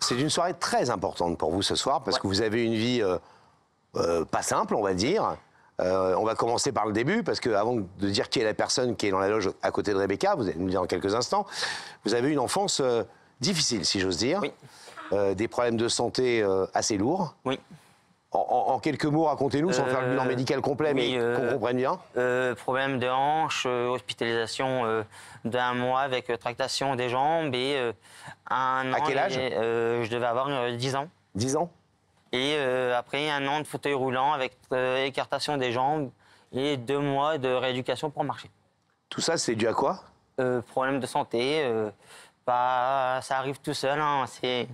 C'est une soirée très importante pour vous ce soir, parce que vous avez une vie pas simple, on va dire. On va commencer par le début, parce que avant de dire qui est la personne qui est dans la loge à côté de Rebecca, vous allez nous le dire dans quelques instants, vous avez une enfance difficile, si j'ose dire. Oui. Des problèmes de santé assez lourds. Oui. En quelques mots, racontez-nous, sans faire le bilan médical complet, oui, mais qu'on comprenne bien. Problème de hanche, hospitalisation d'1 mois avec tractation des jambes et un an... À quel âge je devais avoir 10 ans. 10 ans. Et après 1 an de fauteuil roulant avec écartation des jambes et 2 mois de rééducation pour marcher. Tout ça, c'est dû à quoi? Problème de santé, ça arrive tout seul, hein, c'est...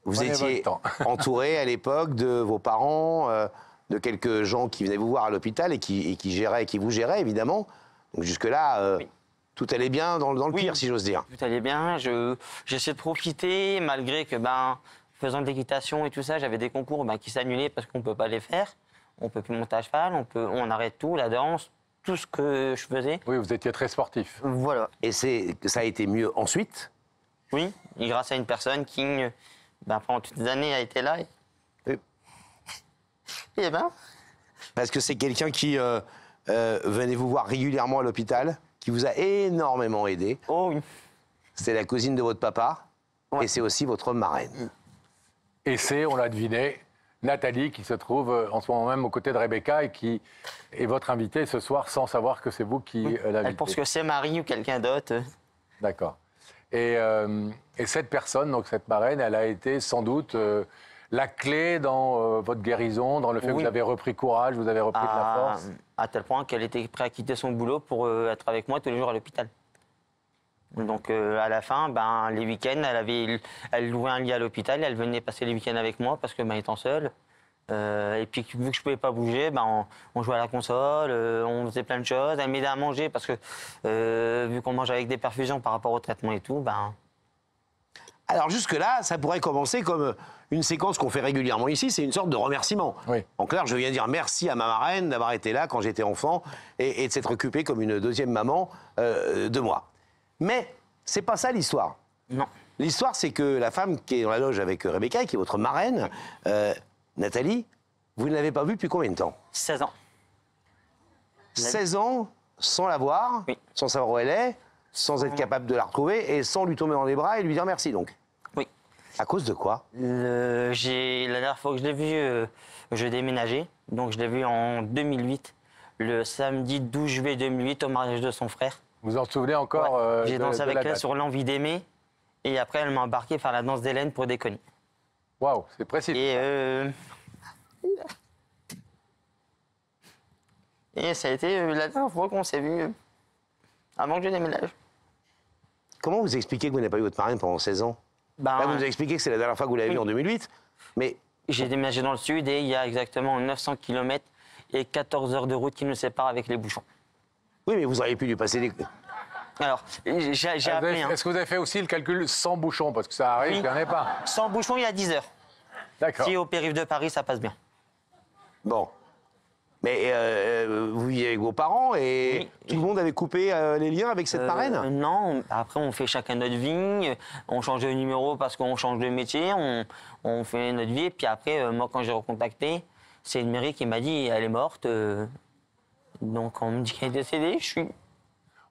Vous Prenez étiez votre temps. entouré à l'époque de vos parents, de quelques gens qui venaient vous voir à l'hôpital et qui géraient, qui vous géraient, évidemment. Donc jusque-là, Oui. tout allait bien dans le Oui. pire, si j'ose dire. Tout allait bien, j'essayais de profiter, malgré que, faisant de l'équitation et tout ça, j'avais des concours qui s'annulaient parce qu'on ne peut pas les faire. On ne peut plus monter à cheval, on arrête tout, la danse, tout ce que je faisais. Oui, vous étiez très sportif. Voilà. Et ça a été mieux ensuite. Oui, et grâce à une personne qui, pendant toutes les années, a été là. Oui. Et Parce que c'est quelqu'un qui venait vous voir régulièrement à l'hôpital, qui vous a énormément aidé. Oh oui. C'est la cousine de votre papa, Ouais. et c'est aussi votre marraine. Et c'est, on l'a deviné, Nathalie qui se trouve en ce moment même aux côtés de Rebecca et qui est votre invitée ce soir sans savoir que c'est vous qui l'invitez. Elle pense que c'est Marie ou quelqu'un d'autre. D'accord. Et cette personne, donc cette marraine, elle a été sans doute la clé dans votre guérison, dans le fait que vous avez repris courage, vous avez repris de la force. À tel point qu'elle était prête à quitter son boulot pour être avec moi tous les jours à l'hôpital. Donc à la fin, les week-ends, elle louait un lit à l'hôpital, elle venait passer les week-ends avec moi parce que étant seule. Et puis vu que je pouvais pas bouger, on jouait à la console, on faisait plein de choses. Elle m'aidait à manger parce que vu qu'on mange avec des perfusions par rapport au traitement et tout, Alors jusque-là, ça pourrait commencer comme une séquence qu'on fait régulièrement ici, c'est une sorte de remerciement. Oui. En clair, je viens dire merci à ma marraine d'avoir été là quand j'étais enfant et de s'être occupée comme une deuxième maman de moi. Mais c'est pas ça l'histoire. non. L'histoire, c'est que la femme qui est dans la loge avec Rebecca, qui est votre marraine, Nathalie, vous ne l'avez pas vue depuis combien de temps? 16 ans. 16 ans sans la voir, Oui. sans savoir où elle est, sans être capable de la retrouver et sans lui tomber dans les bras et lui dire merci donc. Oui. À cause de quoi? La dernière fois que je l'ai vu, je déménageais. Donc je l'ai vu en 2008, le samedi 12 juillet 2008, au mariage de son frère. Vous en souvenez encore Ouais. J'ai de- dansé de avec la elle date. sur l'envie d'aimer. Et après, elle m'a embarqué faire la danse d'Hélène pour déconner. Waouh, c'est précis. Et ça a été la dernière fois qu'on s'est vu avant que je déménage. Comment vous expliquez que vous n'avez pas eu votre marraine pendant 16 ans? Là, vous nous avez expliqué que c'est la dernière fois que vous l'avez Oui. vue en 2008, mais J'ai déménagé dans le sud et il y a exactement 900 km et 14 heures de route qui nous séparent avec les bouchons. oui, mais vous auriez pu lui passer des... Alors, j'ai appelé. Est-ce que vous avez fait aussi le calcul sans bouchon? Parce que ça arrive, Oui. il n'y en a pas. Sans bouchon, il y a 10 heures. D'accord. Si au périph' de Paris, ça passe bien. Bon. Mais vous viviez avec vos parents et Oui. tout le monde avait coupé les liens avec cette marraine? Non, après on fait chacun notre vie, on change de numéro parce qu'on change de métier, on fait notre vie. Et puis après, moi quand j'ai recontacté, c'est une mairie qui m'a dit elle est morte. Donc on me dit qu'elle est décédée, je suis...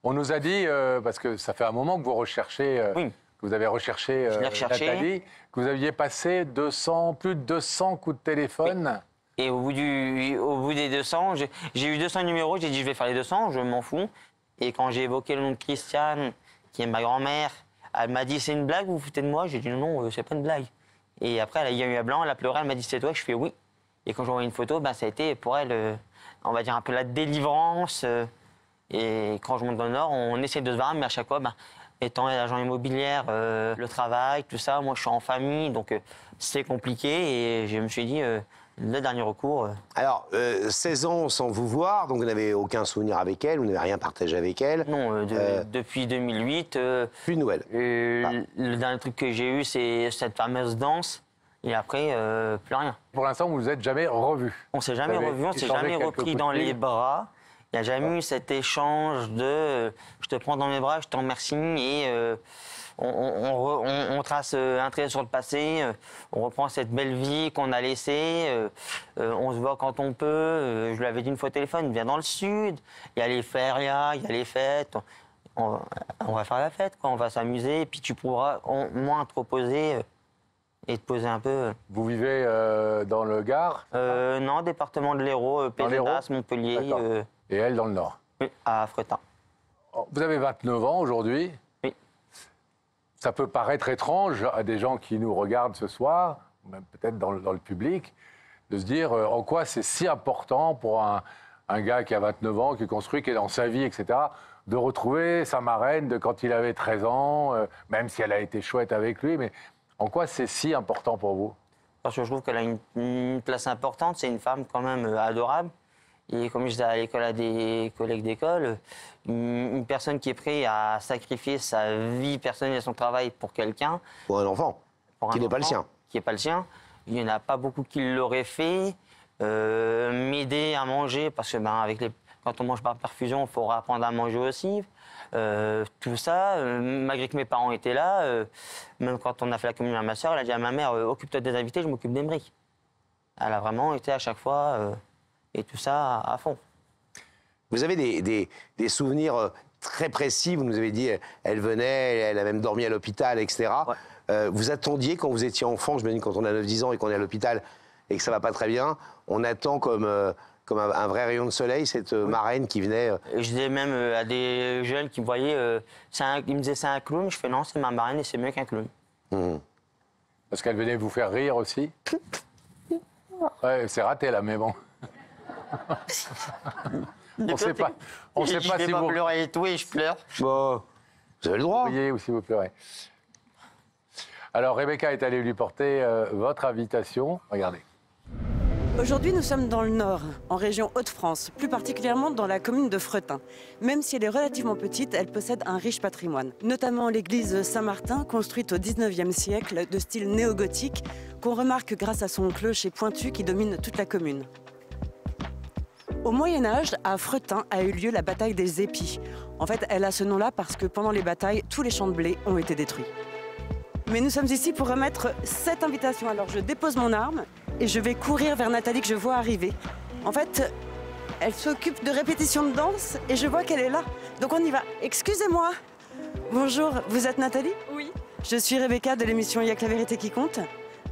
On nous a dit, parce que ça fait un moment que vous recherchez, Oui. que vous avez recherché Je l'ai recherché. Nathalie, que vous aviez passé plus de 200 coups de téléphone. Et au bout des 200, j'ai eu 200 numéros, j'ai dit je vais faire les 200, je m'en fous. Et quand j'ai évoqué le nom de Christiane, qui est ma grand-mère, elle m'a dit c'est une blague, vous vous foutez de moi? J'ai dit non, c'est pas une blague. Et après elle a eu un blanc, elle a pleuré, elle m'a dit c'est toi? Je fais oui. Et quand j'ai envoyé une photo, ça a été pour elle, on va dire un peu la délivrance. Et quand je monte dans le Nord, on essaie de se voir, mais à chaque fois, étant agent immobilière, le travail, tout ça, moi je suis en famille, donc c'est compliqué. Et je me suis dit, le dernier recours. Alors, 16 ans sans vous voir, donc vous n'avez aucun souvenir avec elle, vous n'avez rien partagé avec elle. Non, depuis 2008, Plus de nouvelles. le dernier truc que j'ai eu, c'est cette fameuse danse. Et après, plus rien. Pour l'instant, vous ne vous êtes jamais revus. On s'est jamais Vous avez revus, on s'est échangé jamais quelques repris coups de dans fil. les bras. Il n'y a jamais eu cet échange de je te prends dans mes bras, je te remercie et on trace un trait sur le passé, on reprend cette belle vie qu'on a laissée, on se voit quand on peut. Je lui avais dit une fois au téléphone, viens dans le sud, il y a les férias, il y a les fêtes. On va faire la fête, quoi. On va s'amuser, et puis tu pourras au moins te reposer et te poser un peu. Vous vivez dans le Gard? Non, département de l'Hérault, Pézenas, Montpellier. Et elle dans le Nord? Oui, à Fretin. Vous avez 29 ans aujourd'hui. Oui. Ça peut paraître étrange à des gens qui nous regardent ce soir, même peut-être dans le public, de se dire en quoi c'est si important pour un gars qui a 29 ans, qui est construit, qui est dans sa vie, etc., de retrouver sa marraine de quand il avait 13 ans, même si elle a été chouette avec lui, mais en quoi c'est si important pour vous? Parce que je trouve qu'elle a une place importante, c'est une femme quand même adorable. Et comme je disais à l'école à des collègues d'école, une personne qui est prête à sacrifier sa vie personnelle et son travail pour quelqu'un. Pour un enfant, qui n'est pas le sien. Qui n'est pas le sien. Il n'y en a pas beaucoup qui l'auraient fait. M'aider à manger, parce que quand on mange par perfusion, il faut apprendre à manger aussi. Tout ça, malgré que mes parents étaient là, même quand on a fait la communion à ma soeur, elle a dit à ma mère, occupe-toi des invités, je m'occupe des briques. Elle a vraiment été à chaque fois, et tout ça à fond. Vous avez des souvenirs très précis, vous nous avez dit, elle venait, elle a même dormi à l'hôpital, etc. Ouais. Vous attendiez quand vous étiez enfant, je me dis quand on a 9-10 ans et qu'on est à l'hôpital et que ça va pas très bien, on attend comme un vrai rayon de soleil cette marraine qui venait. Et je disais même à des jeunes qui me voyaient, ils me disaient c'est un clown, je fais non, c'est ma marraine et c'est mieux qu'un clown. Parce qu'elle venait vous faire rire aussi? Ouais, c'est raté là, mais bon. On sait pas si vous pleurer et tout, et je pleure. Bon, vous avez le droit. riez ou si vous pleurez. Alors, Rebecca est allée lui porter votre invitation. Regardez. Aujourd'hui, nous sommes dans le Nord, en région Hauts-de-France, plus particulièrement dans la commune de Fretin. Même si elle est relativement petite, elle possède un riche patrimoine, notamment l'église Saint-Martin, construite au XIXe siècle, de style néo-gothique, qu'on remarque grâce à son clocher pointu qui domine toute la commune. Au Moyen-Âge, à Fretin a eu lieu la bataille des Épis. En fait, elle a ce nom-là parce que pendant les batailles, tous les champs de blé ont été détruits. Mais nous sommes ici pour remettre cette invitation. Alors je dépose mon arme et je vais courir vers Nathalie que je vois arriver. En fait, elle s'occupe de répétitions de danse et je vois qu'elle est là. Donc on y va. Excusez-moi. Bonjour, vous êtes Nathalie? Oui. Je suis Rebecca de l'émission Y'a que la vérité qui compte.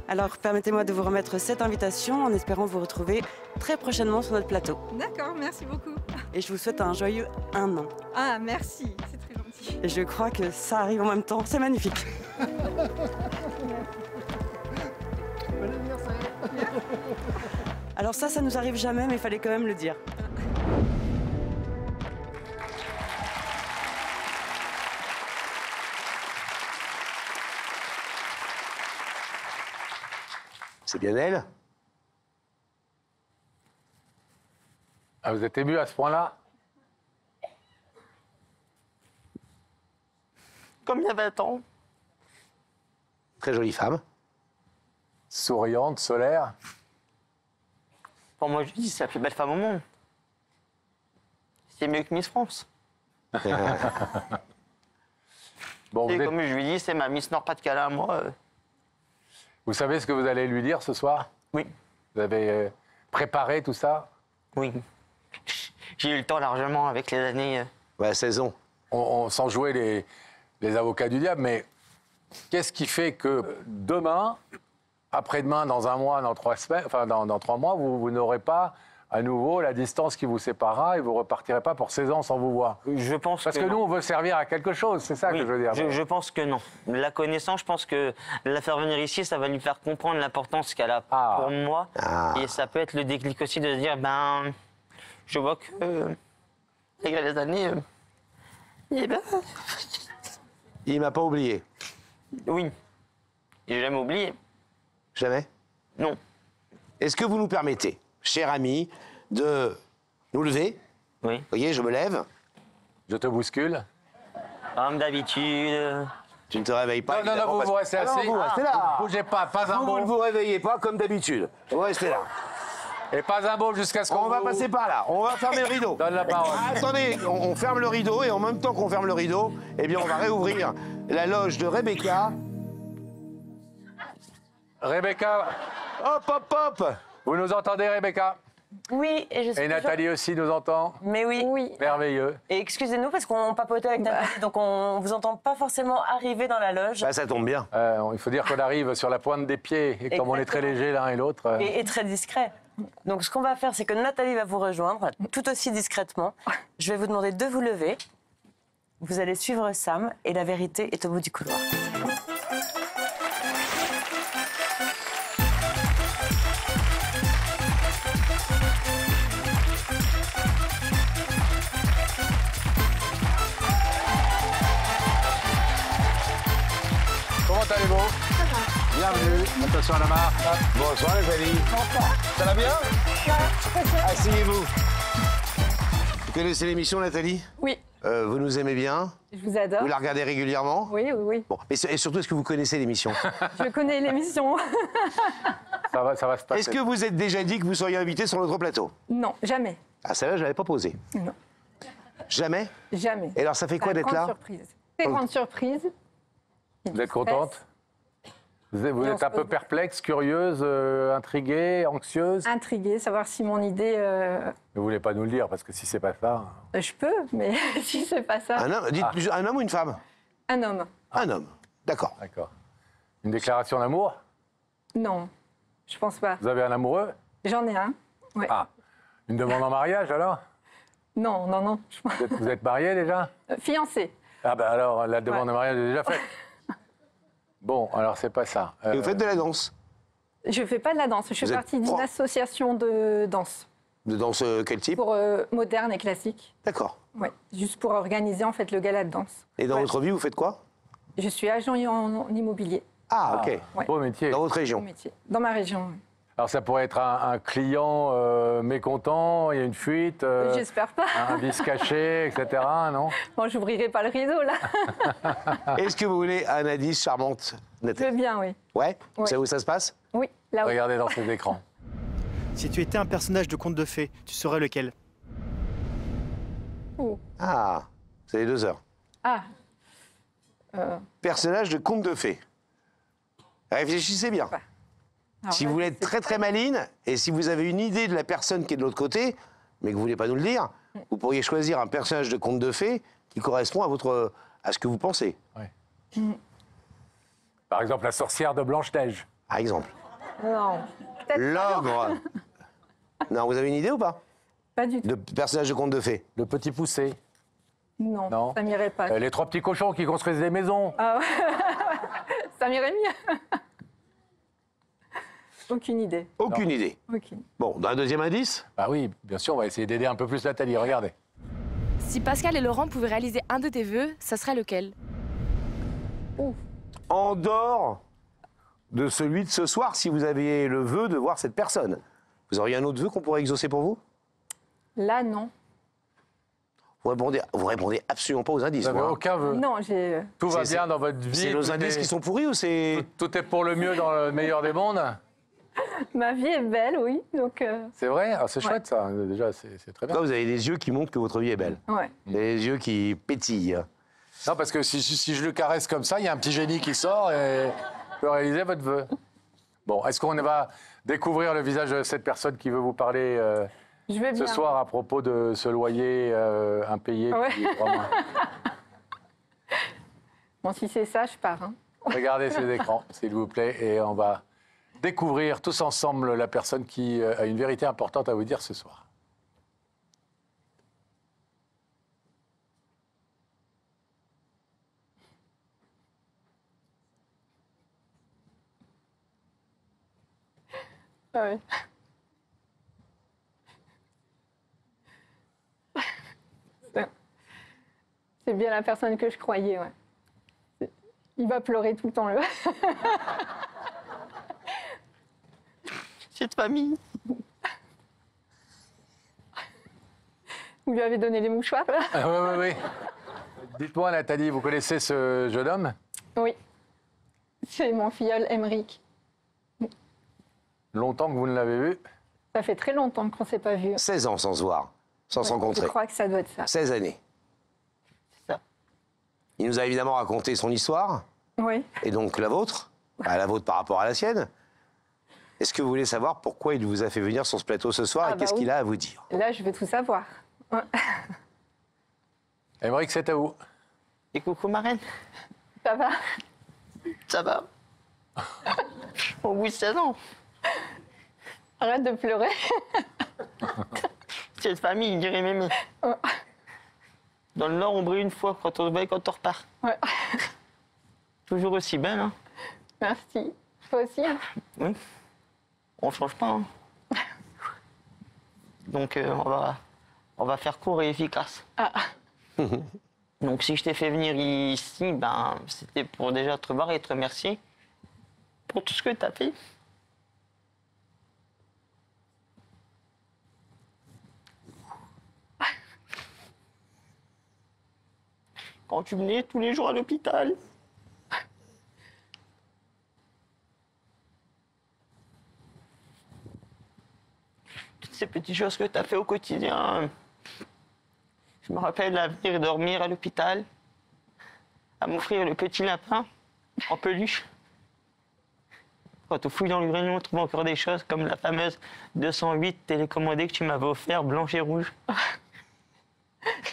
Alors permettez-moi de vous remettre cette invitation en espérant vous retrouver très prochainement sur notre plateau. D'accord, merci beaucoup. Et je vous souhaite un joyeux 1 an. Ah, merci, c'est très gentil. Et je crois que ça arrive en même temps, c'est magnifique. Alors ça nous arrive jamais, mais il fallait quand même le dire. C'est bien elle? Ah, vous êtes ému à ce point-là? Comme il y a 20 ans. Très jolie femme. Souriante, solaire. Pour moi, je dis c'est la plus belle femme au monde. C'est mieux que Miss France. Bon, Et comme je lui dis, c'est ma Miss Nord-Pas-de-Calais à moi. Vous savez ce que vous allez lui dire ce soir? Oui. Vous avez préparé tout ça? Oui. J'ai eu le temps largement avec les années. Ouais, 16 ans. On sans jouer les avocats du diable, mais qu'est-ce qui fait que demain, après-demain, dans un mois, dans 3 semaines, enfin dans 3 mois, vous n'aurez pas à nouveau la distance qui vous séparera et vous repartirez pas pour 16 ans sans vous voir? Je pense Parce que nous, on veut servir à quelque chose, c'est ça oui, que je veux dire. Je pense que non. La connaissance, je pense que la faire venir ici, ça va lui faire comprendre l'importance qu'elle a pour moi. Et ça peut être le déclic aussi de se dire, je vois que, malgré les années, Il m'a pas oublié. oui. J'ai jamais oublié. Jamais? Non. Est-ce que vous nous permettez, cher ami, de nous lever? Oui. Vous voyez, je me lève. Je te bouscule. Comme d'habitude. Tu ne te réveilles pas. Non, évidemment, vous parce- restez Ah non, assis. vous restez là. Bougez pas un Vous ne mot. vous réveillez pas comme d'habitude. Vous restez là. Et pas un mot jusqu'à ce qu'on On va passer par là. On va fermer le rideau. donne la parole. Attendez, on ferme le rideau et en même temps qu'on ferme le rideau, eh bien, on va réouvrir la loge de Rebecca. Rebecca, Hop, hop, hop. vous nous entendez, Rebecca? Oui, et je suis Et Nathalie aussi nous entend? Mais oui. Oui. Merveilleux. Et excusez-nous parce qu'on papotait avec Nathalie, donc on vous entend pas forcément arriver dans la loge. Bah, ça tombe bien. Il faut dire qu'on arrive sur la pointe des pieds. Et comme on est très Exactement. léger l'un et l'autre... Et très discret. Donc ce qu'on va faire, c'est que Nathalie va vous rejoindre, tout aussi discrètement. Je vais vous demander de vous lever. Vous allez suivre Sam et la vérité est au bout du couloir. Comment allez-vous? Bienvenue. Attention à la marque. Bonsoir, Nathalie. Ça va bien? Asseyez-vous. Vous connaissez l'émission, Nathalie? Oui, Vous nous aimez bien? je vous adore. Vous la regardez régulièrement? Oui, oui, oui. Bon, et surtout, est-ce que vous connaissez l'émission? Je connais l'émission. Ça va se passer. Est-ce que vous êtes déjà dit que vous seriez invité sur notre plateau? Non, jamais. Ah, celle-là, je ne l'avais pas posée. Non, Jamais? jamais. Et alors, ça fait quoi d'être là? Surprise. Très grande surprise. Vous êtes contente? Vous êtes on un se peu pose- perplexe, curieuse, intriguée, anxieuse? Intriguée, savoir si mon idée... Vous voulez pas nous le dire, parce que si c'est pas ça... je peux, mais si c'est pas ça... Un homme, dites, un homme ou une femme? Un homme. Un homme. D'accord. D'accord. Une déclaration d'amour? Non, je pense pas. Vous avez un amoureux? J'en ai un. Ouais. Ah. Une demande en mariage, alors? Non, non, non. Vous êtes marié déjà? Fiancée. Ah ben alors, la demande Ouais. en mariage est déjà faite. Bon, alors c'est pas ça. Et vous faites de la danse? Je fais pas de la danse. Je fais Vous êtes partie d'une prof? association de danse De danse quel type? pour moderne et classique. D'accord. Ouais, juste pour organiser en fait le gala de danse. Et dans Ouais. votre vie, vous faites quoi? Je suis agent en immobilier. Ah, ok. Ouais. Beau métier. Dans votre Mon région? métier. Dans ma région. oui. Alors ça pourrait être un client mécontent, il y a une fuite, J'espère pas. un vice caché, etc. Non? Bon, j'ouvrirai pas le rideau là. Est-ce que vous voulez un indice charmante, Je veux Nathalie? bien, oui. Ouais? Vous Ouais. savez où ça se passe? Oui, là où. Regardez dans ces écrans. Si tu étais un personnage de conte de fées, tu serais lequel? Ah, vous avez 2 heures. Ah, Personnage de conte de fées. Réfléchissez bien. alors Si là, vous voulez être c'est- très très maline, et si vous avez une idée de la personne qui est de l'autre côté, mais que vous voulez pas nous le dire, vous pourriez choisir un personnage de conte de fées qui correspond à ce que vous pensez, Par exemple, la sorcière de Blanche-Neige. par exemple. Non, peut-être L'ogre. Non, vous avez une idée ou pas? pas du tout. De personnage de conte de fées. Le petit poussé. Non, Non. ça m'irait pas. Les 3 petits cochons qui construisent des maisons. Ça m'irait mieux. Aucune idée. Aucune idée. Aucune. Bon, dans un deuxième indice? Bah oui, bien sûr, on va essayer d'aider un peu plus Nathalie. Regardez. Si Pascal et Laurent pouvaient réaliser un de tes vœux, ça serait lequel? En dehors de celui de ce soir, si vous aviez le vœu de voir cette personne, vous auriez un autre vœu qu'on pourrait exaucer pour vous? Là, non. Vous répondez absolument pas aux indices. Vous n'avez vous, hein. aucun vœu. Non, j'ai. Tout va C'est- bien dans votre vie. C'est nos tout indices est- qui sont pourris ou c'est... Tout est pour le mieux dans le meilleur des mondes. Ma vie est belle, oui. Donc, C'est vrai? Ah, c'est Ouais. chouette ça. Déjà, c'est très bien. Là, vous avez des yeux qui montrent que votre vie est belle. ouais. Des yeux qui pétillent. Non, parce que si je le caresse comme ça, il y a un petit génie qui sort et peut réaliser votre vœu. Bon, est-ce qu'on va découvrir le visage de cette personne qui veut vous parler Je vais ce bien. soir à propos de ce loyer impayé Ouais. depuis 3 mois? Bon, si c'est ça, je pars. Hein. Regardez ces écrans, s'il vous plaît, et on va découvrir tous ensemble la personne qui a une vérité importante à vous dire ce soir. Ah ouais. C'est bien la personne que je croyais, ouais. Il va pleurer tout le temps, le. Cette famille. Vous lui avez donné les mouchoirs, là? Ah, oui. Dites-moi, Nathalie, vous connaissez ce jeune homme? Oui. C'est mon filleul, Emeric. Longtemps que vous ne l'avez vu? Ça fait très longtemps qu'on ne s'est pas vu. 16 ans sans se voir, sans se rencontrer. Je crois que ça doit être ça. 16 années. C'est ça. Il nous a évidemment raconté son histoire, Oui. et donc la vôtre, la vôtre par rapport à la sienne. Est-ce que vous voulez savoir pourquoi il vous a fait venir sur ce plateau ce soir et qu'est-ce qu'il a à vous dire? Là, je veux tout savoir. Ouais. Aymeric, c'est à vous. Et coucou marraine, Ça va? ça va? Au bout de 16 ans, Arrête de pleurer. cette famille, il dirait mémé. Ouais. Dans le Nord, on brille une fois quand on se bat et quand on repart. Ouais. Toujours aussi belle, hein? Merci. Toi aussi, hein? Oui. On change pas, hein? Donc, on va faire court et efficace. Ah. Donc, si je t'ai fait venir ici, ben, c'était pour déjà te voir et te remercier pour tout ce que tu as fait. Quand tu venais tous les jours à l'hôpital. Toutes ces petites choses que tu as fait au quotidien. Je me rappelle à venir dormir à l'hôpital, à m'offrir le petit lapin en peluche. Quand on fouille dans l'uranium, on trouve encore des choses comme la fameuse 208 télécommandée que tu m'avais offert, blanche et rouge.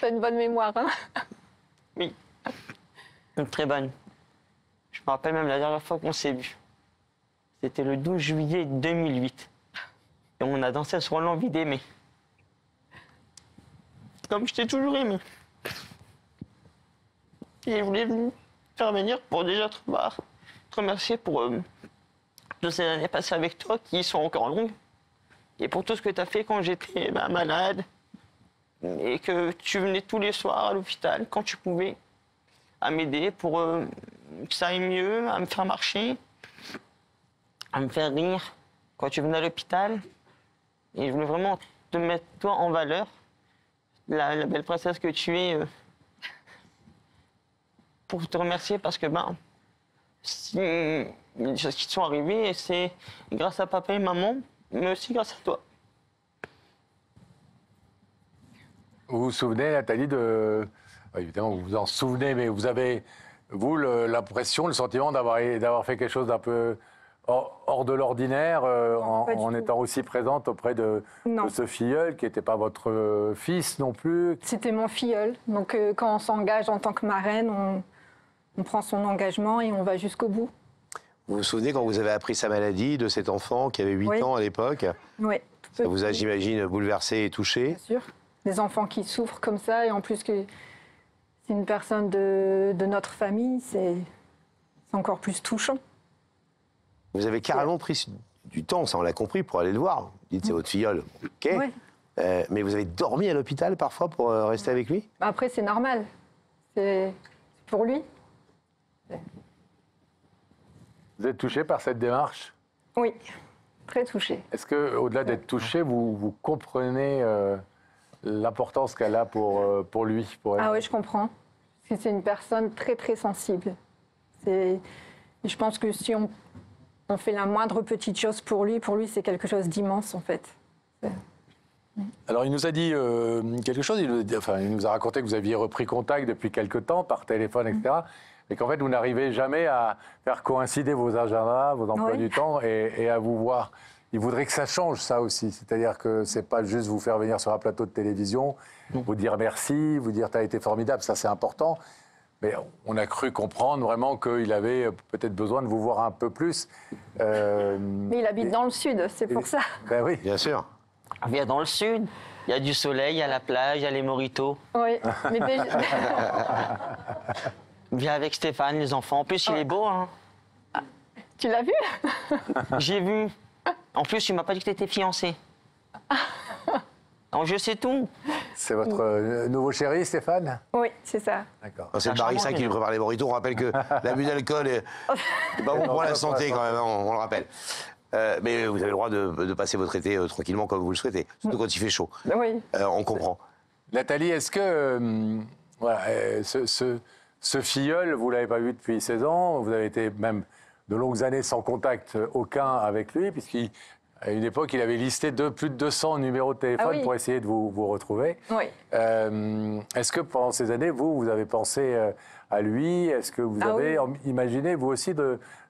T'as une bonne mémoire, hein? Oui, une très bonne. Je me rappelle même la dernière fois qu'on s'est vu. C'était le 12 juillet 2008. Et on a dansé sur l'envie d'aimer. Comme je t'ai toujours aimé. Et je voulais te faire venir pour déjà te revoir, te remercier pour toutes ces années passées avec toi qui sont encore longues. Et pour tout ce que tu as fait quand j'étais malade. Et que tu venais tous les soirs à l'hôpital quand tu pouvais, à m'aider pour que ça aille mieux, à me faire marcher, à me faire rire quand tu venais à l'hôpital. Et je voulais vraiment te mettre toi en valeur, la belle princesse que tu es, pour te remercier parce que si, les choses qui sont arrivées, c'est grâce à papa et maman, mais aussi grâce à toi. Vous vous souvenez, Nathalie, de... Évidemment, vous vous en souvenez, mais vous avez, vous, l'impression, le sentiment d'avoir fait quelque chose d'un peu hors de l'ordinaire en étant aussi présente auprès de ce filleul qui n'était pas votre fils non plus? C'était mon filleul. Donc, quand on s'engage en tant que marraine, on prend son engagement et on va jusqu'au bout. Vous vous souvenez quand vous avez appris sa maladie de cet enfant qui avait 8 ans à l'époque? Oui. Ça vous a, j'imagine, bouleversé et touché? Bien sûr. Des enfants qui souffrent comme ça, et en plus que c'est une personne de notre famille, c'est encore plus touchant. Vous avez carrément pris du temps, ça on l'a compris, pour aller le voir. Vous dites c'est votre filleul, ok. Ouais. Mais vous avez dormi à l'hôpital parfois pour rester avec lui? Après, c'est normal. C'est pour lui. Vous êtes touché par cette démarche? Oui, très touché. Est-ce qu'au-delà d'être touché, vous comprenez l'importance qu'elle a pour lui, pour elle? Ah oui, je comprends. Parce que c'est une personne très, très sensible. Je pense que si on fait la moindre petite chose pour lui, c'est quelque chose d'immense, en fait. Alors, il nous a dit quelque chose. Il nous a raconté que vous aviez repris contact depuis quelque temps, par téléphone, etc. Et qu'en fait, vous n'arrivez jamais à faire coïncider vos agendas, vos emplois du temps et à vous voir. Il voudrait que ça change, ça aussi. C'est-à-dire que c'est pas juste vous faire venir sur un plateau de télévision, vous dire merci, vous dire t'as été formidable, ça c'est important. Mais on a cru comprendre vraiment qu'il avait peut-être besoin de vous voir un peu plus. Mais il habite dans le sud, c'est pour ça. Ben oui. Bien sûr. On vient dans le sud. Il y a du soleil, il y a la plage, il y a les moritos. Oui, mais déjà... Viens avec Stéphane, les enfants. En plus, il est beau, hein. Tu l'as vu? J'ai vu. En plus, tu m'as pas dit que tu étais fiancée. Donc, je sais tout. C'est votre nouveau chéri, Stéphane? Oui, c'est ça. D'accord. C'est Barissa qui lui prépare les moritos. On rappelle que l'abus d'alcool est pas bon pour la santé quand même, hein, on le rappelle. Mais vous avez le droit de passer votre été tranquillement comme vous le souhaitez, surtout quand il fait chaud. Oui. On comprend. Nathalie, est-ce que ce filleul, vous ne l'avez pas vu depuis 16 ans, vous avez été même de longues années sans contact aucun avec lui, puisqu'il À une époque, il avait listé plus de 200 numéros de téléphone oui. pour essayer de vous retrouver. Oui. Est-ce que pendant ces années, vous avez pensé à lui? Est-ce que vous avez imaginé, vous aussi,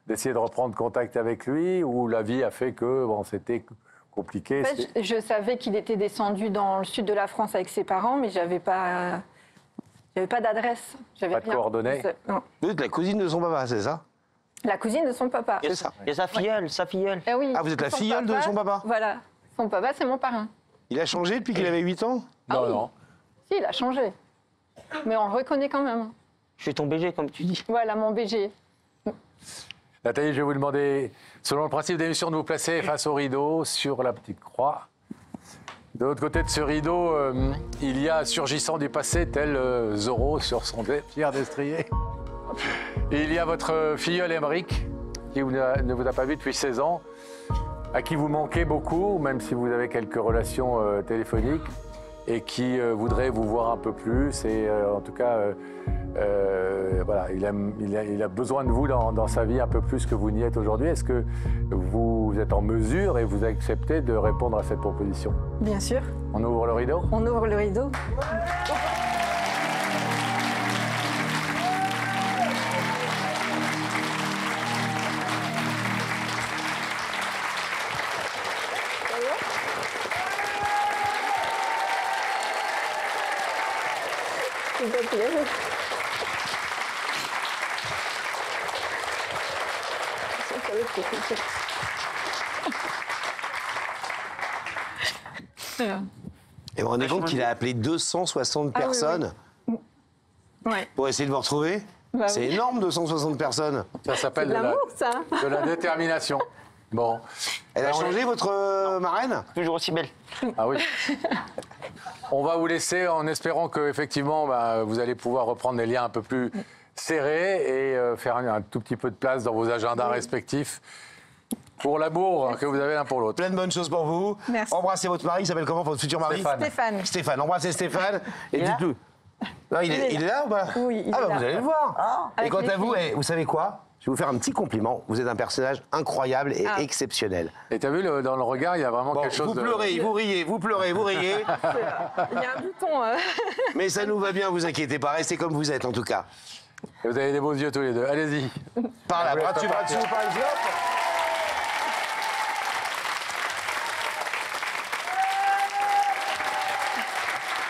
d'essayer de reprendre contact avec lui? Ou la vie a fait que c'était compliqué? En fait, je savais qu'il était descendu dans le sud de la France avec ses parents, mais j'avais pas d'adresse. Pas de coordonnées? Non. Vous êtes la cousine de son papa, c'est ça? La cousine de son papa. C'est ça. Et sa filleule, sa filleule. Eh oui, Ah, vous êtes la son filleule de son papa? Voilà. Son papa, c'est mon parrain. Il a changé depuis qu'il avait 8 ans? Non, non. Si, il a changé. Mais on le reconnaît quand même. Je suis ton BG, comme tu dis. Voilà, mon BG. Nathalie, je vais vous demander, selon le principe d'émission, de vous placer face au rideau, sur la petite croix. De l'autre côté de ce rideau, il y a, surgissant du passé, tel Zorro sur son pierre destrier. Et il y a votre filleule Émeric, qui ne vous a pas vu depuis 16 ans, à qui vous manquez beaucoup, même si vous avez quelques relations téléphoniques, et qui voudrait vous voir un peu plus. Et en tout cas, voilà, il a besoin de vous dans sa vie un peu plus que vous n'y êtes aujourd'hui. Est-ce que vous êtes en mesure et vous acceptez de répondre à cette proposition? Bien sûr. On ouvre le rideau? On ouvre le rideau. S'il te plaît. Et vous vous rendez compte qu'il a appelé 260 personnes Ouais. pour essayer de vous retrouver? Bah C'est oui. énorme, 260 personnes. Ça s'appelle De l'amour, ça. de la détermination. Bon. Elle a changé, votre marraine? Toujours aussi belle. Ah oui. On va vous laisser en espérant que effectivement, vous allez pouvoir reprendre des liens un peu plus serrés et faire un tout petit peu de place dans vos agendas respectifs pour l'amour que vous avez l'un pour l'autre. Plein de bonnes choses pour vous. Merci. Embrassez votre mari, il s'appelle comment, votre futur mari? Stéphane. Stéphane. Stéphane, embrassez Stéphane et Il est là dites-le. Non, il est là ou pas? Oui, il Ah est bah là. vous allez le voir. Et Avec quant les à vous, filles. vous savez quoi? Je vais vous faire un petit compliment. Vous êtes un personnage incroyable et exceptionnel. Et t'as vu, dans le regard, il y a vraiment Bon, quelque chose vous pleurez, vous riez, vous pleurez, vous riez. Il y a un bouton. Mais ça nous va bien, vous inquiétez pas. Restez comme vous êtes en tout cas. Et vous avez des beaux yeux tous les deux. Allez-y. Par là, Allez, bras dessus, partir. par ici, hop.